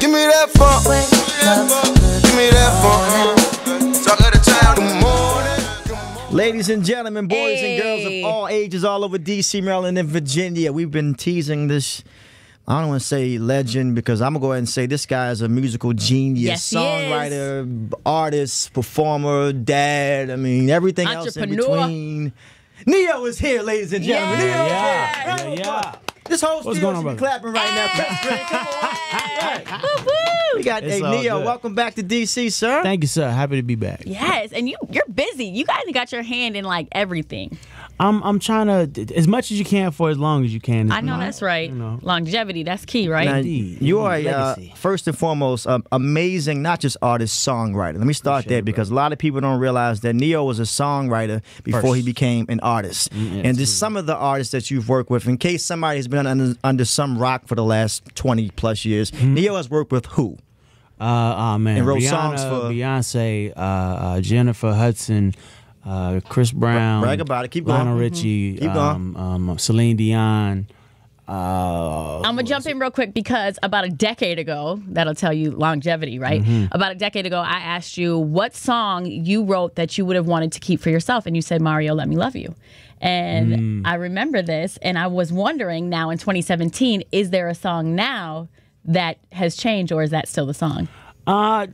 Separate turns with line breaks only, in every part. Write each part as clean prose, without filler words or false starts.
Give me that funk. Give me that funk. Talk of the town. Good morning.
Ladies and gentlemen, boys and girls of all ages, all over D.C., Maryland, and Virginia, we've been teasing this. I don't want to say legend because I'm going to go ahead and say this guy is a musical genius,
yes,
songwriter, artist, performer, dad. I mean, everything else in between. Neo is here, ladies and gentlemen.
Yeah.
This whole studio should be clapping right now. We got Neo. Welcome back to DC, sir.
Thank you, sir. Happy to be back.
Yes, and you're busy. You guys got your hand in like everything.
I'm trying to as much as you can for as long as you can.
I know that's right. Longevity, that's key, right?
Now, you are first and foremost amazing, not just artist, songwriter. Let me start there because a lot of people don't realize that Neo was a songwriter before he became an artist. And just some of the artists that you've worked with, in case somebody's been under some rock for the last 20 plus years, Neo has worked with who?
Man,
and wrote
Rihanna,
songs for
Beyonce, Jennifer Hudson, Chris Brown,
brag about it. Keep going.
Lionel Richie,
Keep going.
Celine Dion.
I'm gonna jump in real quick because about a decade ago, that'll tell you longevity, right? About a decade ago, I asked you what song you wrote that you would have wanted to keep for yourself, and you said Mario, Let Me Love You. And I remember this, and I was wondering now in 2017, is there a song now that has changed, or is that still the song?
No,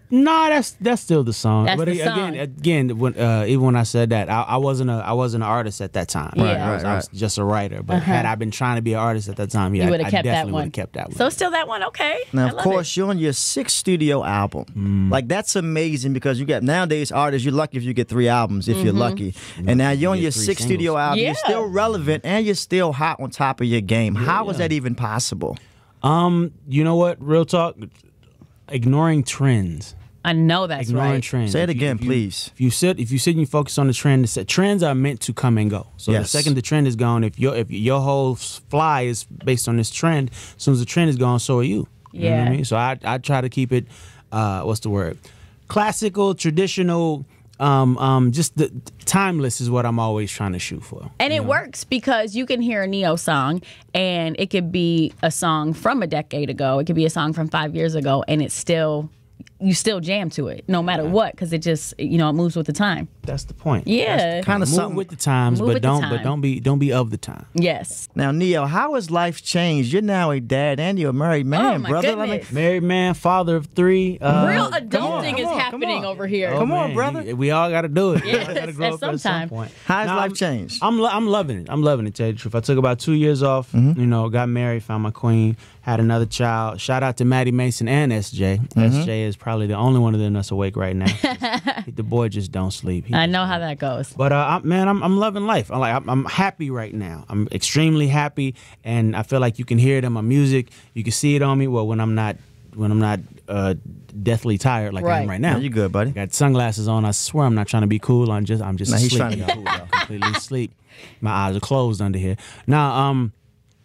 that's still the song.
That's
but
the song.
again, when, even when I said that, I wasn't an artist at that time.
Yeah.
I was just a writer. But had I been trying to be an artist at that time, yeah,
you would have kept that
would
one.
have kept that one.
So still that one, okay.
Now, of course, you're on your 6th studio album. Like, that's amazing because you got nowadays artists, you're lucky if you get 3 albums, if you're lucky. And now you're on your 6th studio album.
Yeah.
You're still relevant and you're still hot on top of your game. How is that even possible?
You know what? Real talk, ignoring trends.
I know that's
Ignoring
right.
trends.
Say it again, please.
If you sit and you focus on the trend, trends are meant to come and go. So the second the trend is gone, if your whole fly is based on this trend, as soon as the trend is gone, so are you.
Yeah.
You know what I mean? So I try to keep it, what's the word? Classical, traditional, just the timeless is what I'm always trying to shoot for.
And it works because you can hear a NeYos song and it could be a song from a decade ago. It could be a song from 5 years ago, and it's still, you still jam to it no matter what, because it just, it moves with the time.
That's the point.
Yeah.
Kind of
Move
something
with the times,
Move
but
with the
don't
time.
don't be of the time.
Yes.
Now, Neo, how has life changed? You're now a dad and you're a married man,
my
brother.
goodness.
Married man, father of 3.
Real adulting is happening over here.
Come on, brother.
We all got to do it.
Yes,
We all gotta grow
at
up
some
at some
time.
point.
How has
Now,
life changed?
I'm loving it. I'm loving it, to tell you the truth. I took about 2 years off, got married, found my queen, had another child. Shout out to Maddie Mason and SJ. SJ is probably the only one of them that's awake right now. The boy just don't sleep.
I know how that goes.
But I'm loving life. I'm happy right now. I'm extremely happy, and I feel like you can hear it in my music. You can see it on me. Well, when I'm not deathly tired like I am right now.
No, you good, buddy?
Got sunglasses on. I swear I'm not trying to be cool. I'm just
No, he's
asleep.
trying to be cool, though.
Completely asleep. My eyes are closed under here. Now,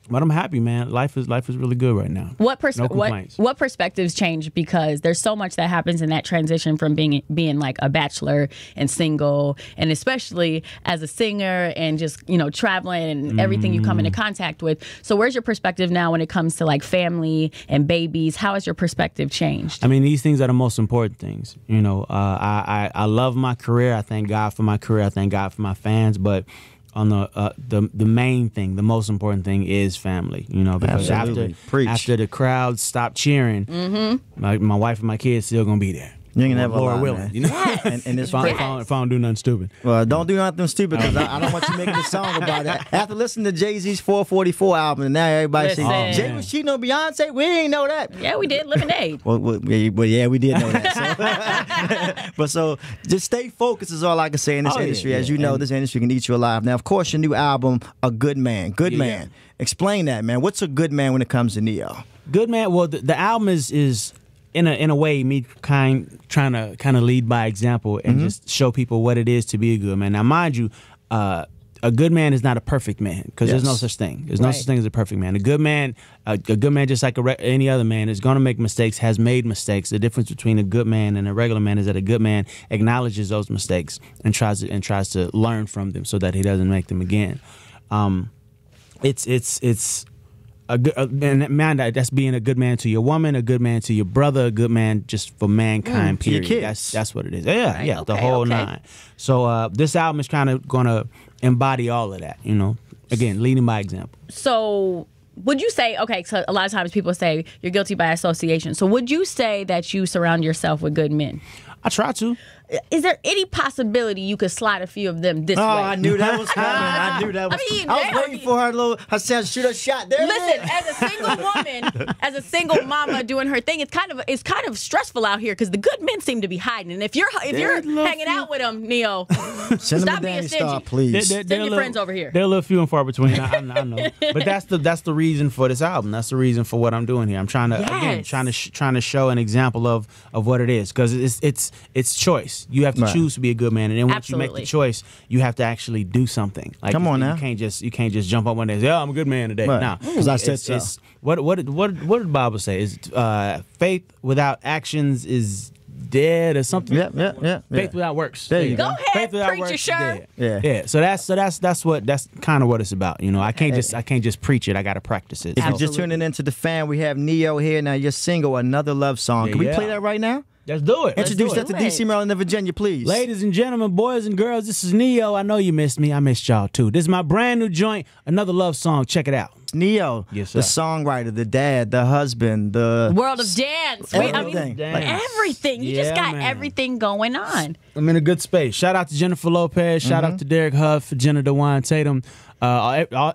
but I'm happy, man. Life is really good right now. No complaints.
What perspectives change because there's so much that happens in that transition from being like a bachelor and single, and especially as a singer and just traveling and everything you come into contact with. So where's your perspective now when it comes to like family and babies? How has your perspective changed?
I mean, these things are the most important things. I love my career. I thank God for my career. I thank God for my fans, but on the main thing, the most important thing is family, because after the crowd stop cheering, my wife and my kids still gonna be there.
You ain't never
Lord
lie,
willing,
man.
Yes.
And it's
if I don't do nothing stupid.
Well, don't do nothing stupid because I don't want you making a song about that. After listening to Jay-Z's 444 album, and now everybody says, Jay was cheating on Beyonce? We ain't know that.
Yeah, we did. Lemonade.
Well, yeah, we did know that. So just stay focused is all I can say in this industry. As you know, this industry can eat you alive. Now, of course, your new album, A Good Man. Good Man. Explain that, man. What's a good man when it comes to Neo?
Good man. Well, the album is in a way me trying to lead by example and just show people what it is to be a good man. Now, mind you, a good man is not a perfect man because there's no such thing. There's no such thing as a perfect man. A good man, just like any other man, is going to make mistakes, has made mistakes. The difference between a good man and a regular man is that a good man acknowledges those mistakes and tries to learn from them so that he doesn't make them again. It's and man, that's being a good man to your woman, a good man to your brother, a good man just for mankind. Period.
Your kids.
That's what it is. Yeah,
Right,
yeah,
okay,
the whole
okay.
nine. So this album is kind of gonna embody all of that. You know, again, leading by example.
So would you say, okay, so a lot of times people say you're guilty by association. So would you say that you surround yourself with good men?
I try to.
Is there any possibility you could slide a few of them this way?
Oh, I knew that was coming. I knew that was.
I mean,
I was waiting for her to shoot a shot. There
Listen,
it is.
as a single woman, as a single mama doing her thing, it's kind of stressful out here because the good men seem to be hiding. And if you're hanging out with them, Neo,
Send them
stop
to
being
Danny
stingy.
Star, please.
Send your friends over here.
They're a little few and far between. I know, but that's the reason for this album. That's the reason for what I'm doing here. I'm trying to
Yes.
trying to show an example of what it is, because it's choice. You have to
Right.
choose to be a good man, and then once you
Absolutely.
make the choice, you have to actually do something. Like,
Come on
you
now.
can't just jump up one day and say, "Oh, I'm a good man today."
Right.
Now,
'Cause I said so.
What did the Bible say? Is faith without actions is dead or something?
Yeah.
Faith without works.
There you
Go
go.
ahead,
Faith without
preacher
works is
shirt.
dead.
Yeah.
Yeah. So that's kind of what it's about. You know, I can't just preach it. I got to practice it.
If
So
you're just tuning into the fan, we have Neo here now. Your single, Another Love Song. Can we
Yeah.
play that right now?
let's do it.
Introduce that to
do it.
DC, Maryland, and Virginia, please.
Ladies and gentlemen, boys and girls, this is Neo. I know you missed me. I missed y'all too. This is my brand new joint, Another Love Song. Check it out.
Neo,
Yes,
the
sir.
songwriter, the dad, the husband, the
World of dance.
Everything.
Like everything. You just
Yeah,
got
man.
everything going on.
I'm in a good space. Shout out to Jennifer Lopez. Shout out to Derek Huff, Jenna DeWine Tatum.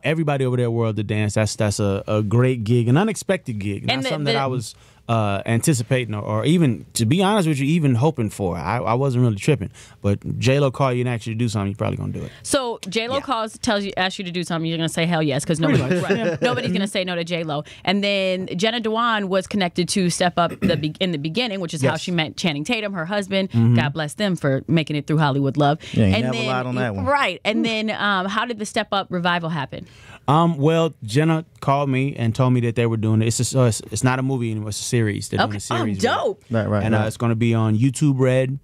Everybody over there, World of Dance. That's a great gig, an unexpected gig. Not
And
something that I was anticipating or even, to be honest with you, even hoping for. I wasn't really tripping. But J-Lo called you and asked you to do something, you're probably going to do it.
So J-Lo asks you to do something, you're going to say hell yes, because nobody's going to say no to J-Lo. And then Jenna Dewan was connected to Step Up in the beginning, which is how
Yes.
she met Channing Tatum, her husband. God bless them for making it through Hollywood Love.
Yeah, you
and
never
then,
lied on that one.
Right. And then how did the Step Up revival happen?
Well, Jenna called me and told me that they were doing it. It's not a movie anymore. It's a series. They're doing
Okay.
a series.
Dope.
Right.
And it's going to be on YouTube Red.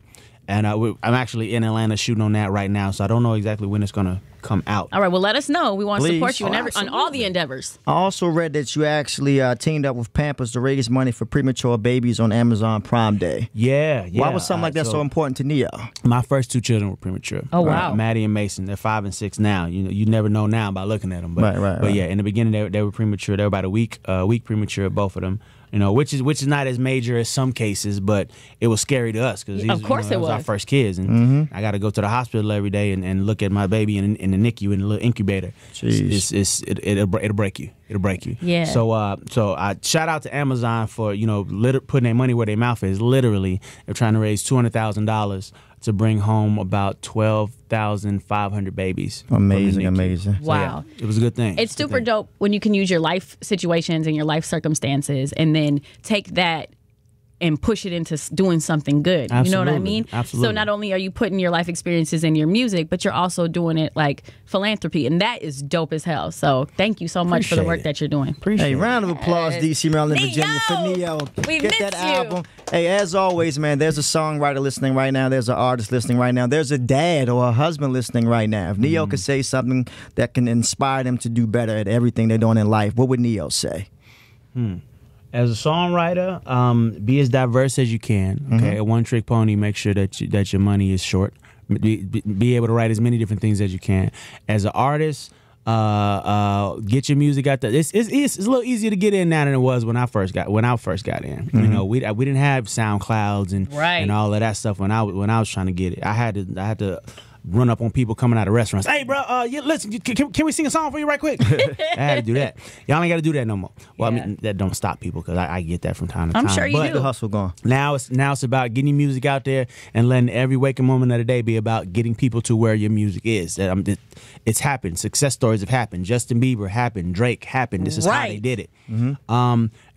And I'm actually in Atlanta shooting on that right now, so I don't know exactly when it's going to come out.
All right. Well, let us know. We want to
Please.
support you
Oh,
on all the endeavors.
I also read that you actually teamed up with Pampers to raise money for premature babies on Amazon Prime Day.
Yeah.
Why was something like that so important to Neo?
My first two children were premature.
Oh, wow.
Maddie and Mason. They're 5 and 6 now. You never know now by looking at them. But,
Right.
But yeah, in the beginning they were premature. They were about a week premature, both of them. You know, which is not as major as some cases, but it was scary to us because
Of course
it
it
was our
was.
first kids, and I got to go to the hospital every day and look at my baby in the NICU in the little incubator.
Jeez.
It'll break you. It'll break you.
Yeah.
So I shout out to Amazon for putting their money where their mouth is. Literally, they're trying to raise $200,000 to bring home about 12,500 babies. from the
Amazing,
NICU.
amazing.
So,
Wow.
yeah, it was a good thing.
It's super dope when you can use your life situations and your life circumstances and then take that and push it into doing something good. You know what I
Absolutely.
mean?
Absolutely.
So not only are you putting your life experiences in your music, but you're also doing it like philanthropy. And that is dope as hell. So thank you so much for the
Appreciate
work
it.
that you're doing.
Hey, round of applause, DC, Maryland, Virginia, for
Neo!
Neo.
We
Get that
miss you.
album. Hey, as always, man, there's a songwriter listening right now. There's an artist listening right now. There's a dad or a husband listening right now. If Neo could say something that can inspire them to do better at everything they're doing in life, what would Neo say?
As a songwriter, be as diverse as you can. Okay, a one-trick pony. Make sure that your money is short. Be able to write as many different things as you can. As an artist, get your music out there. It's a little easier to get in now than it was when I first got in. You know, we didn't have SoundClouds and all of that stuff when I was trying to get it. I had to run up on people coming out of restaurants. Hey, bro, listen, can we sing a song for you right quick? I had to do that. Y'all ain't got to do that no more. Well,
Yeah.
I mean, that don't stop people because I get that from time to
I'm
time.
sure you
But
do.
The hustle gone.
now it's about getting your music out there and letting every waking moment of the day be about getting people to where your music is. It's happened. Success stories have happened. Justin Bieber happened. Drake happened. This is how they
Right.
did it.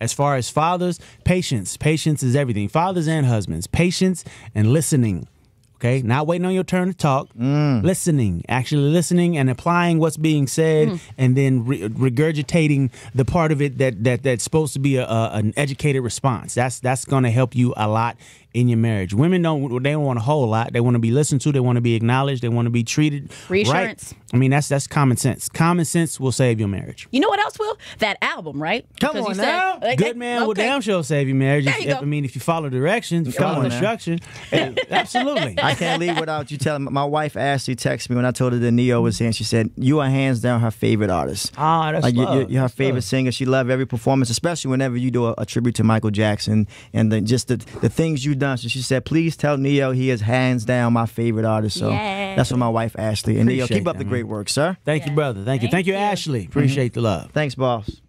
As far as fathers, patience. Patience is everything. Fathers and husbands, patience and listening Okay, not waiting on your turn to talk, actually listening and applying what's being said, and then regurgitating the part of it that's supposed to be an educated response. That's going to help you a lot in your marriage. Women don't want a whole lot. They want to be listened to. They want to be acknowledged. They want to be treated
reassurance.
Right. I mean, that's common sense. Common sense will save your marriage.
You know what else will? That album, right?
Come on now.
Good man will damn sure save your marriage.
There you go.
I mean, if you follow directions, follow instructions. Absolutely.
I can't leave without you telling. My wife Ashley texted me when I told her that Neo was here, and she said you are hands down her favorite artist.
Ah, that's
like
love.
you're her favorite singer. She loved every performance, especially whenever you do a tribute to Michael Jackson and the things you've done. So she said, please tell Neo he is hands down my favorite artist. So that's what my wife Ashley. And Neo, keep up the great work, sir.
Thank you, brother. Thank you, Ashley. Appreciate the love.
Thanks, boss.